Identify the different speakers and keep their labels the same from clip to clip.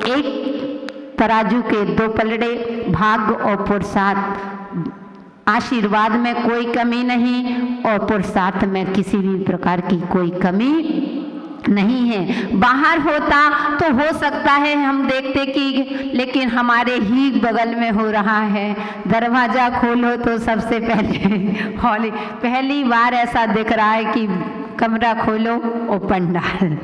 Speaker 1: एक तराजू के दो पलड़े, भाग्य और पुरुषार्थ। आशीर्वाद में कोई कमी नहीं और पुरुषार्थ में किसी भी प्रकार की कोई कमी नहीं है। बाहर होता तो हो सकता है हम देखते कि, लेकिन हमारे ही बगल में हो रहा है। दरवाजा खोलो तो सबसे पहले पहली बार ऐसा दिख रहा है कि कमरा खोलो और पंडाल।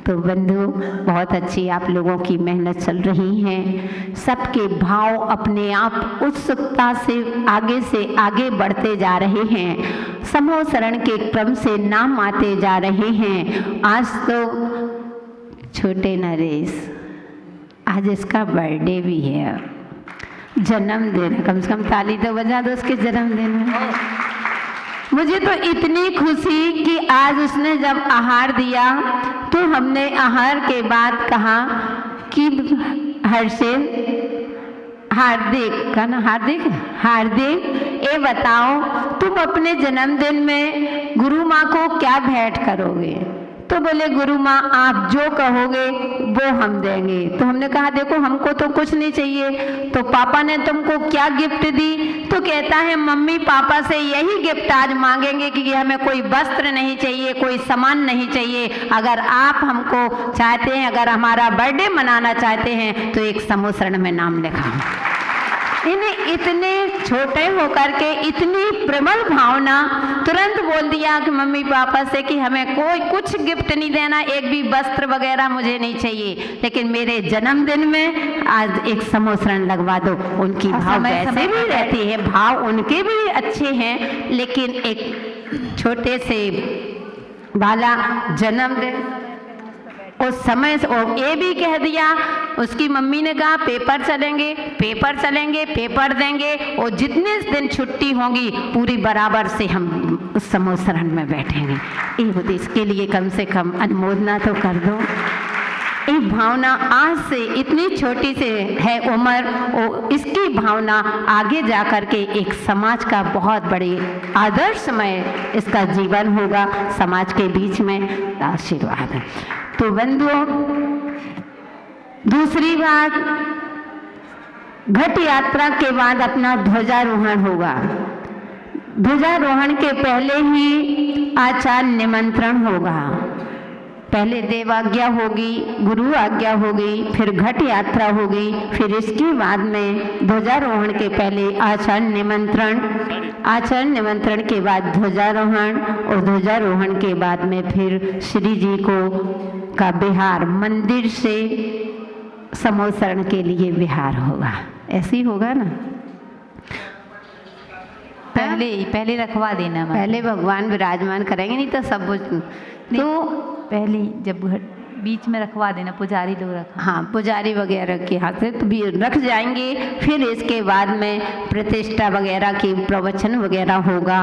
Speaker 1: तो बंधु, बहुत अच्छी आप लोगों की मेहनत चल रही है। सबके भाव अपने आप उत्सुकता से आगे बढ़ते जा रहे हैं। समूह शरण के क्रम से नाम आते जा रहे हैं। आज तो छोटे नरेश, आज इसका बर्थडे भी है, जन्मदिन। कम से कम ताली तो बजा दो उसके जन्मदिन में। मुझे तो इतनी खुशी कि आज उसने जब आहार दिया तो हमने आहार के बाद कहा कि हार्दिक ये बताओ तुम अपने जन्मदिन में गुरु माँ को क्या भेंट करोगे? तो बोले गुरु माँ आप जो कहोगे वो हम देंगे। तो हमने कहा देखो हमको तो कुछ नहीं चाहिए, तो पापा ने तुमको क्या गिफ्ट दी? तो कहता है मम्मी पापा से यही गिफ्ट आज मांगेंगे कि हमें कोई वस्त्र नहीं चाहिए, कोई सामान नहीं चाहिए। अगर आप हमको चाहते हैं, अगर हमारा बर्थडे मनाना चाहते हैं तो एक समूह शरण में नाम लिखाओ। इन्हें इतने छोटे होकर के इतनी प्रबल भावना, तुरंत बोल दिया कि मम्मी पापा से कि हमें कोई कुछ गिफ्ट नहीं देना, एक भी वस्त्र वगैरह मुझे नहीं चाहिए, लेकिन मेरे जन्मदिन में आज एक समूह शरण लगवा दो। उनकी भाव वैसे भी रहती है, भाव उनके भी अच्छे हैं, लेकिन एक छोटे से वाला जन्मदिन उस समय से, और ये भी कह दिया, उसकी मम्मी ने कहा पेपर चलेंगे, पेपर देंगे, और जितने दिन छुट्टी होंगी पूरी बराबर से हम उस समूह शरण में बैठेंगे। इसके लिए कम से कम अनुमोदना तो कर दो। ये भावना आज से इतनी छोटी से है उम्र, और इसकी भावना आगे जाकर के एक समाज का बहुत बड़े आदर्शमय इसका जीवन होगा, समाज के बीच में आशीर्वाद है। तो बंधुओं, दूसरी बात, घट यात्रा के बाद अपना ध्वजारोहण होगा। ध्वजारोहण के पहले ही आचार्य निमंत्रण होगा। पहले देवाज्ञा होगी, गुरु आज्ञा होगी, फिर घट यात्रा होगी, फिर इसके बाद में ध्वजारोहण के पहले आचार्य निमंत्रण के बाद ध्वजारोहण, और ध्वजारोहण के बाद में फिर श्री जी का विहार, मंदिर से समूह शरण के लिए विहार होगा। ऐसे ही होगा ना?
Speaker 2: पहले रखवा देना,
Speaker 1: पहले भगवान विराजमान करेंगे, नहीं तो सब तो
Speaker 2: पहले जब बीच में रखवा देना, पुजारी लोग रख,
Speaker 1: हाँ पुजारी वगैरह के हाथ से तो भी रख जाएंगे। फिर इसके बाद में प्रतिष्ठा वगैरह की प्रवचन वगैरह होगा,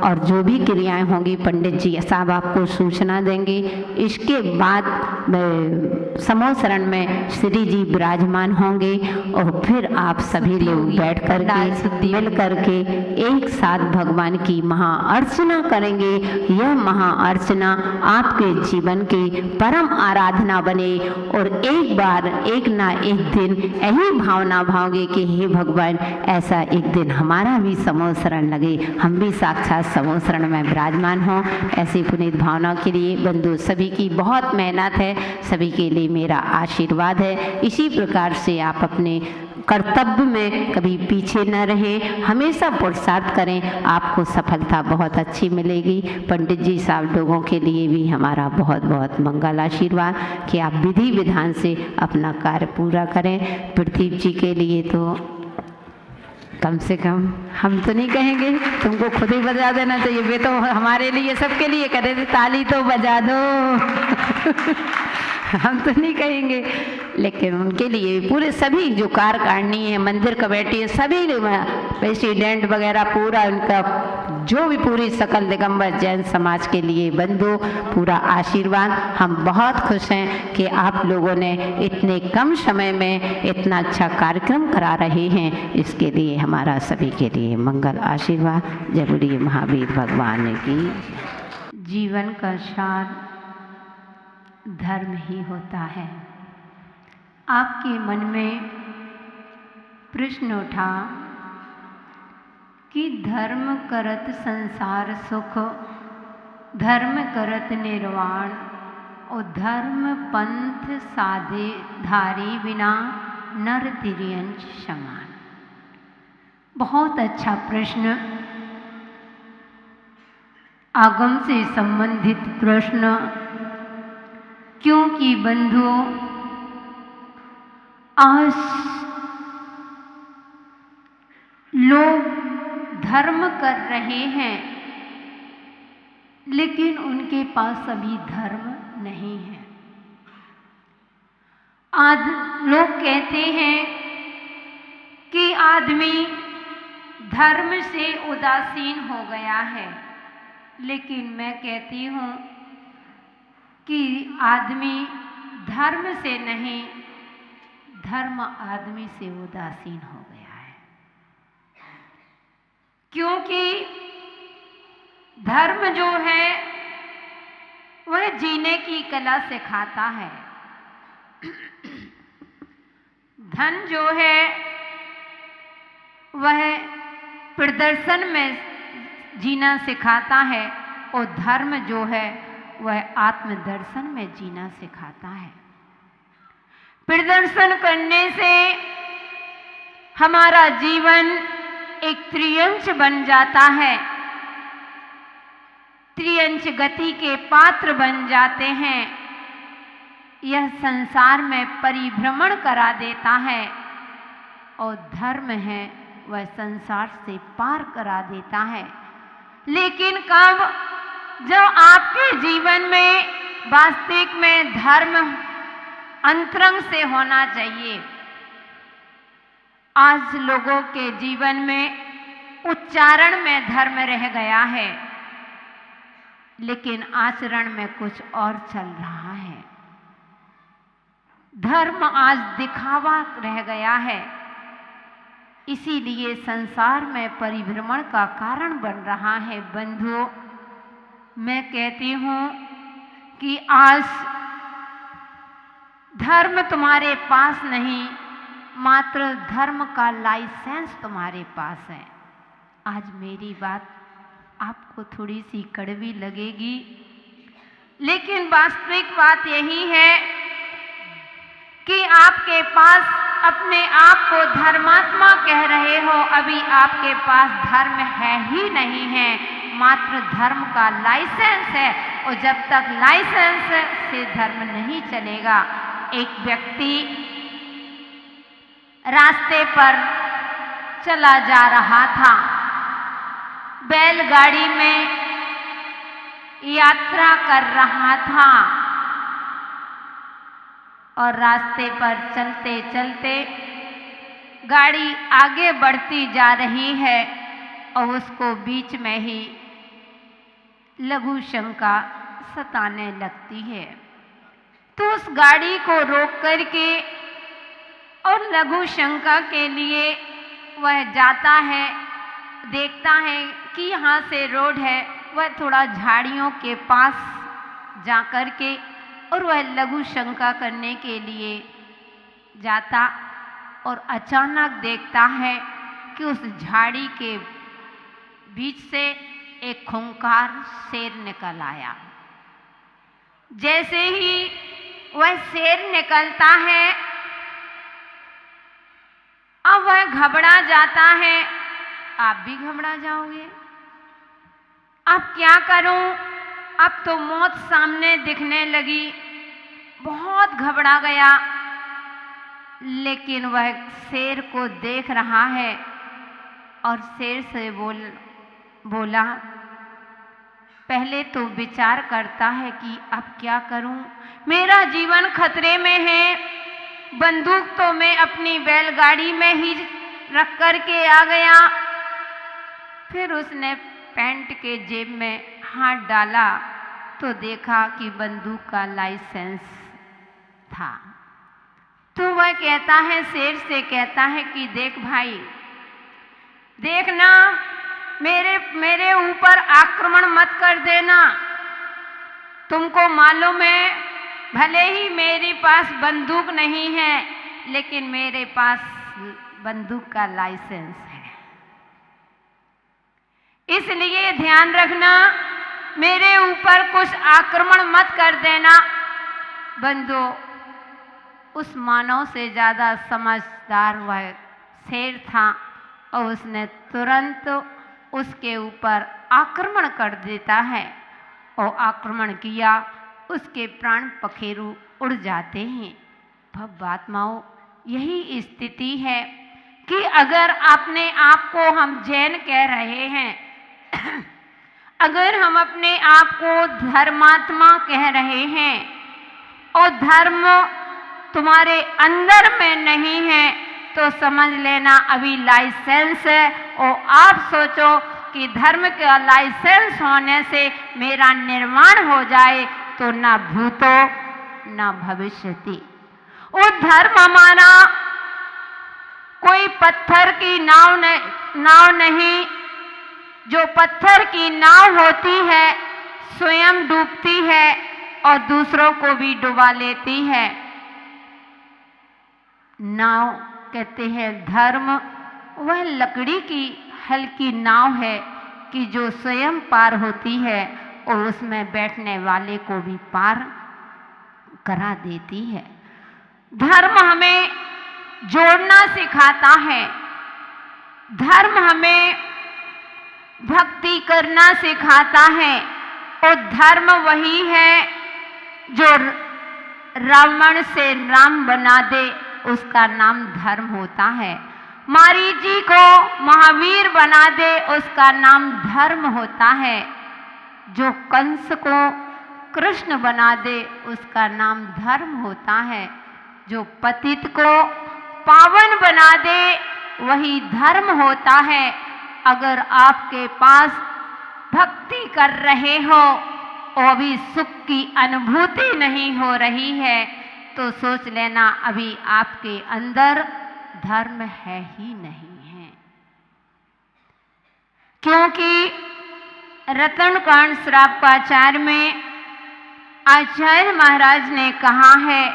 Speaker 1: और जो भी क्रियाएं होंगी पंडित जी साहब आपको सूचना देंगे। इसके बाद समूह शरण में श्री जी विराजमान होंगे, और फिर आप सभी लोग बैठ करके मिल करके एक साथ भगवान की महाअर्चना करेंगे। यह महाअर्चना आपके जीवन की परम आराधना बने, और एक बार एक ना एक दिन यही भावना भाओगे कि हे भगवान, ऐसा एक दिन हमारा भी समूह शरण लगे, हम भी साक्षात समूह शरण में विराजमान हों। ऐसी पुनीत भावना के लिए बंधु सभी की बहुत मेहनत है, सभी के लिए मेरा आशीर्वाद है। इसी प्रकार से आप अपने कर्तव्य में कभी पीछे न रहें, हमेशा पुरुषार्थ करें, आपको सफलता बहुत अच्छी मिलेगी। पंडित जी साहब लोगों के लिए भी हमारा बहुत बहुत मंगल आशीर्वाद कि आप विधि विधान से अपना कार्य पूरा करें। प्रदीप जी के लिए तो कम से कम हम तो नहीं कहेंगे, तुमको खुद ही बजा देना चाहिए, वे तो हमारे लिए सबके लिए करे, ताली तो बजा दो हम तो नहीं कहेंगे, लेकिन उनके लिए पूरे सभी जो कार्यकारिणी है, मंदिर कमेटी है, सभी प्रेसिडेंट वगैरह, पूरा उनका जो भी पूरी सकल दिगंबर जैन समाज के लिए बंधु पूरा आशीर्वाद। हम बहुत खुश हैं कि आप लोगों ने इतने कम समय में इतना अच्छा कार्यक्रम करा रहे हैं, इसके लिए हमारा सभी के लिए मंगल आशीर्वाद। जय बोलिए महावीर भगवान की। जीवन का सार धर्म ही होता है। आपके मन में प्रश्न उठा कि धर्म करत संसार सुख, धर्म करत निर्वाण और धर्म पंथ साधे धारी बिना नर तिर्यंच समान। बहुत अच्छा प्रश्न, आगम से संबंधित प्रश्न, क्योंकि बंधुओं आज लोग धर्म कर रहे हैं लेकिन उनके पास अभी धर्म नहीं है। आज लोग कहते हैं कि आदमी धर्म से उदासीन हो गया है, लेकिन मैं कहती हूँ कि आदमी धर्म से नहीं, धर्म आदमी से उदासीन हो गया है। क्योंकि धर्म जो है वह जीने की कला सिखाता है, धन जो है वह प्रदर्शन में जीना सिखाता है और धर्म जो है वह आत्मदर्शन में जीना सिखाता है। प्रदर्शन करने से हमारा जीवन एक त्रियंच बन जाता है, त्रियंच गति के पात्र बन जाते हैं। यह संसार में परिभ्रमण करा देता है और धर्म है वह संसार से पार करा देता है। लेकिन कब, जब आपके जीवन में वास्तविक में धर्म अंतरंग से होना चाहिए। आज लोगों के जीवन में उच्चारण में धर्म रह गया है, लेकिन आचरण में कुछ और चल रहा है। धर्म आज दिखावा रह गया है, इसीलिए संसार में परिभ्रमण का कारण बन रहा है। बंधुओं, मैं कहती हूँ कि आज धर्म तुम्हारे पास नहीं, मात्र धर्म का लाइसेंस तुम्हारे पास है। आज मेरी बात आपको थोड़ी सी कड़वी लगेगी, लेकिन वास्तविक बात यही है कि आपके पास अपने आप को धर्मात्मा कह रहे हो, अभी आपके पास धर्म है ही नहीं है, मात्र धर्म का लाइसेंस है। और जब तक लाइसेंस से धर्म नहीं चलेगा, एक व्यक्ति रास्ते पर चला जा रहा था, बैलगाड़ी में यात्रा कर रहा था और रास्ते पर चलते चलते गाड़ी आगे बढ़ती जा रही है और उसको बीच में ही लघु शंका सताने लगती है। तो उस गाड़ी को रोक करके और लघु शंका के लिए वह जाता है, देखता है कि यहाँ से रोड है। वह थोड़ा झाड़ियों के पास जा कर के और वह लघु शंका करने के लिए जाता और अचानक देखता है कि उस झाड़ी के बीच से एक खूंखार शेर निकल आया। जैसे ही वह शेर निकलता है, अब वह घबरा जाता है। आप भी घबरा जाओगे। अब क्या करूं? अब तो मौत सामने दिखने लगी। बहुत घबरा गया, लेकिन वह शेर को देख रहा है और शेर से बोला, पहले तो विचार करता है कि अब क्या करूं, मेरा जीवन खतरे में है। बंदूक तो मैं अपनी बैलगाड़ी में ही रख कर के आ गया। फिर उसने पैंट के जेब में हाथ डाला तो देखा कि बंदूक का लाइसेंस था। तो वह कहता है, शेर से कहता है कि देख भाई, देखना, मेरे ऊपर आक्रमण मत कर देना। तुमको मालूम है, भले ही मेरे पास बंदूक नहीं है, लेकिन मेरे पास बंदूक का लाइसेंस है। इसलिए ध्यान रखना, मेरे ऊपर कुछ आक्रमण मत कर देना। बंधु, उस मानव से ज़्यादा समझदार वह शेर था और उसने तुरंत उसके ऊपर आक्रमण कर देता है और आक्रमण किया, उसके प्राण पखेरु उड़ जाते हैं। भव्यात्माओं, यही स्थिति है कि अगर अपने आप को हम जैन कह रहे हैं, अगर हम अपने आप को धर्मात्मा कह रहे हैं और धर्म तुम्हारे अंदर में नहीं है, तो समझ लेना अभी लाइसेंस है। और आप सोचो कि धर्म का लाइसेंस होने से मेरा निर्माण हो जाए, तो ना भूतो ना भविष्यति। वो धर्म हमारा कोई पत्थर की नाव नहीं। जो पत्थर की नाव होती है स्वयं डूबती है और दूसरों को भी डुबा लेती है। नाव कहते हैं धर्म, वह लकड़ी की हल्की नाव है कि जो स्वयं पार होती है और उसमें बैठने वाले को भी पार करा देती है। धर्म हमें जोड़ना सिखाता है, धर्म हमें भक्ति करना सिखाता है। और धर्म वही है जो रावण से राम बना दे, उसका नाम धर्म होता है। मारीची को महावीर बना दे, उसका नाम धर्म होता है। जो कंस को कृष्ण बना दे, उसका नाम धर्म होता है। जो पतित को पावन बना दे, वही धर्म होता है। अगर आपके पास भक्ति कर रहे हो और अभी सुख की अनुभूति नहीं हो रही है, तो सोच लेना अभी आपके अंदर धर्म है ही नहीं है। क्योंकि रत्नकांड श्रापाचार्य में आचार्य महाराज ने कहा है,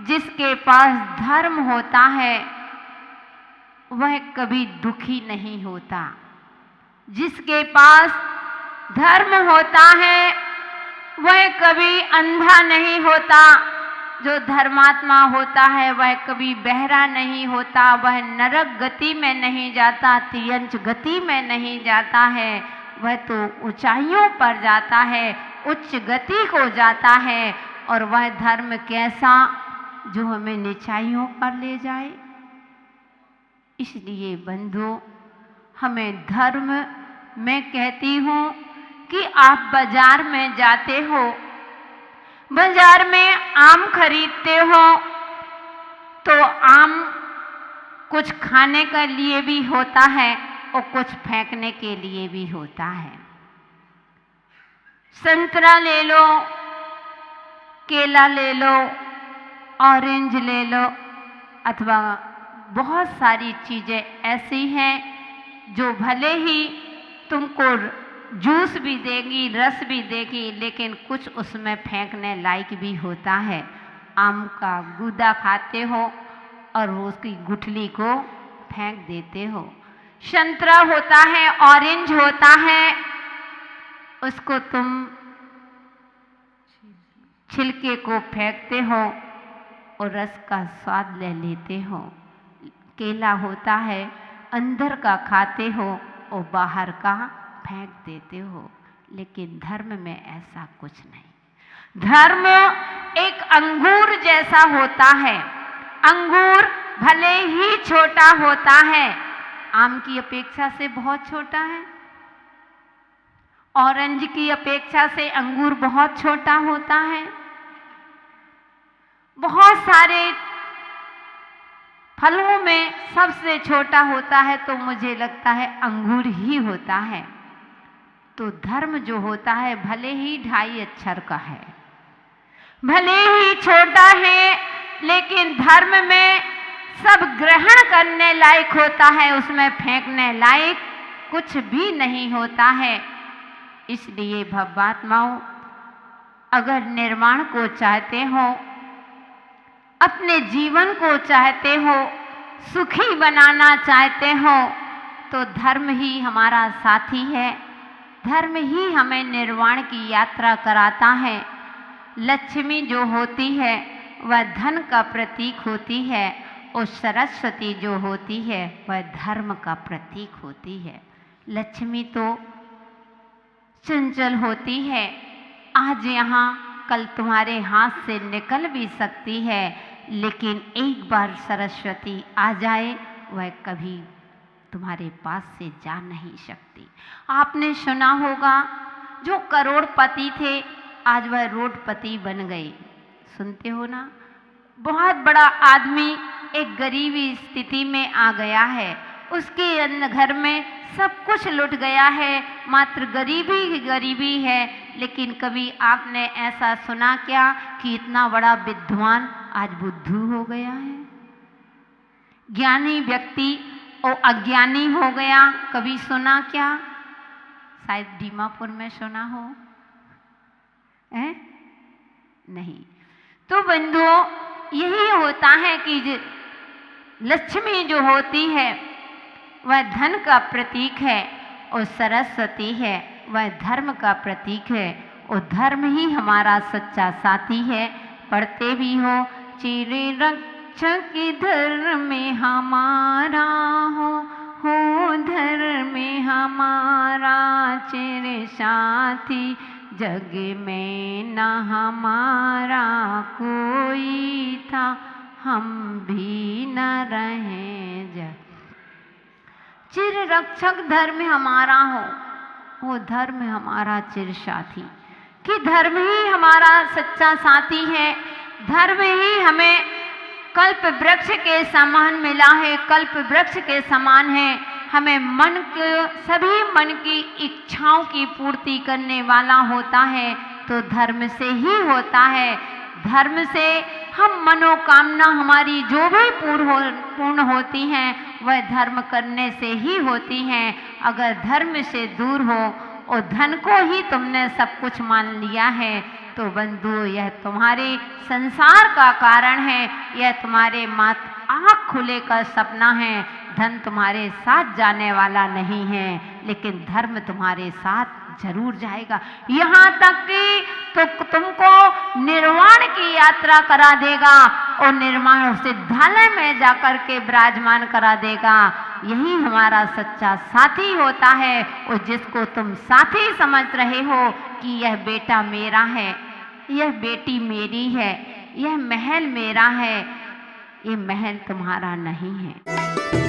Speaker 1: जिसके पास धर्म होता है वह कभी दुखी नहीं होता। जिसके पास धर्म होता है वह कभी अंधा नहीं होता। जो धर्मात्मा होता है वह कभी बहरा नहीं होता। वह नरक गति में नहीं जाता, तियंच गति में नहीं जाता है। वह तो ऊंचाइयों पर जाता है, उच्च गति को जाता है। और वह धर्म कैसा, जो हमें नीचाइयों पर ले जाए। इसलिए बंधु, हमें धर्म, मैं कहती हूँ कि आप बाजार में जाते हो, बाजार में आम खरीदते हो, तो आम कुछ खाने के लिए भी होता है और कुछ फेंकने के लिए भी होता है। संतरा ले लो, केला ले लो, ऑरेंज ले लो, अथवा बहुत सारी चीज़ें ऐसी हैं जो भले ही तुमको जूस भी देगी, रस भी देगी, लेकिन कुछ उसमें फेंकने लायक भी होता है। आम का गूदा खाते हो और उसकी गुठली को फेंक देते हो। संतरा होता है, ऑरेंज होता है, उसको तुम छिलके को फेंकते हो और रस का स्वाद ले लेते हो। केला होता है, अंदर का खाते हो और बाहर का फेंक देते हो। लेकिन धर्म में ऐसा कुछ नहीं। धर्म एक अंगूर जैसा होता है। अंगूर भले ही छोटा होता है, आम की अपेक्षा से बहुत छोटा है। ऑरेंज की अपेक्षा से अंगूर बहुत छोटा होता है। बहुत सारे फलों में सबसे छोटा होता है तो मुझे लगता है अंगूर ही होता है। तो धर्म जो होता है भले ही 2.5 अक्षर का है, भले ही छोटा है, लेकिन धर्म में सब ग्रहण करने लायक होता है, उसमें फेंकने लायक कुछ भी नहीं होता है। इसलिए भव्यात्माओं, अगर निर्वाण को चाहते हो अपने जीवन को चाहते हो, सुखी बनाना चाहते हो, तो धर्म ही हमारा साथी है। धर्म ही हमें निर्वाण की यात्रा कराता है। लक्ष्मी जो होती है वह धन का प्रतीक होती है और सरस्वती जो होती है वह धर्म का प्रतीक होती है। लक्ष्मी तो चंचल होती है, आज यहाँ कल तुम्हारे हाथ से निकल भी सकती है, लेकिन एक बार सरस्वती आ जाए वह कभी तुम्हारे पास से जा नहीं सकती। आपने सुना होगा जो करोड़पति थे आज वह रोडपति बन गए, सुनते हो ना। बहुत बड़ा आदमी एक गरीबी स्थिति में आ गया है, उसके घर में सब कुछ लुट गया है, मात्र गरीबी ही गरीबी है। लेकिन कभी आपने ऐसा सुना क्या कि इतना बड़ा विद्वान आज बुद्धू हो गया है? ज्ञानी व्यक्ति और अज्ञानी हो गया, कभी सुना क्या? शायद दीमापुर में सुना हो, है? नहीं। तो बंधुओं, यही होता है कि लक्ष्मी जो होती है वह धन का प्रतीक है और सरस्वती है वह धर्म का प्रतीक है, और धर्म ही हमारा सच्चा साथी है। पढ़ते भी हो, चिरे रक्षक धर्म में हमारा हो धर्म में हमारा चिर साथी, जग में न हमारा कोई था, हम भी न रहे जग। चिर रक्षक धर्म हमारा हो धर्म हमारा चिर साथी, कि धर्म ही हमारा सच्चा साथी है। धर्म ही हमें कल्प वृक्ष के समान मिला है, कल्प वृक्ष के समान है। हमें मन के सभी मन की इच्छाओं की पूर्ति करने वाला होता है, तो धर्म से ही होता है। धर्म से हम मनोकामना हमारी जो भी पूर्ण होती हैं वह धर्म करने से ही होती हैं। अगर धर्म से दूर हो और धन को ही तुमने सब कुछ मान लिया है, तो बंधु यह तुम्हारे संसार का कारण है, यह तुम्हारे मात्र आँख खुले का सपना है। धन तुम्हारे साथ जाने वाला नहीं है, लेकिन धर्म तुम्हारे साथ जरूर जाएगा। यहाँ तक कि तो तुमको निर्वाण की यात्रा करा देगा और निर्वाण सिद्धालय में जाकर के विराजमान करा देगा। यही हमारा सच्चा साथी होता है, और जिसको तुम साथी समझ रहे हो कि यह बेटा मेरा है, यह बेटी मेरी है, यह महल मेरा है, ये महल तुम्हारा नहीं है।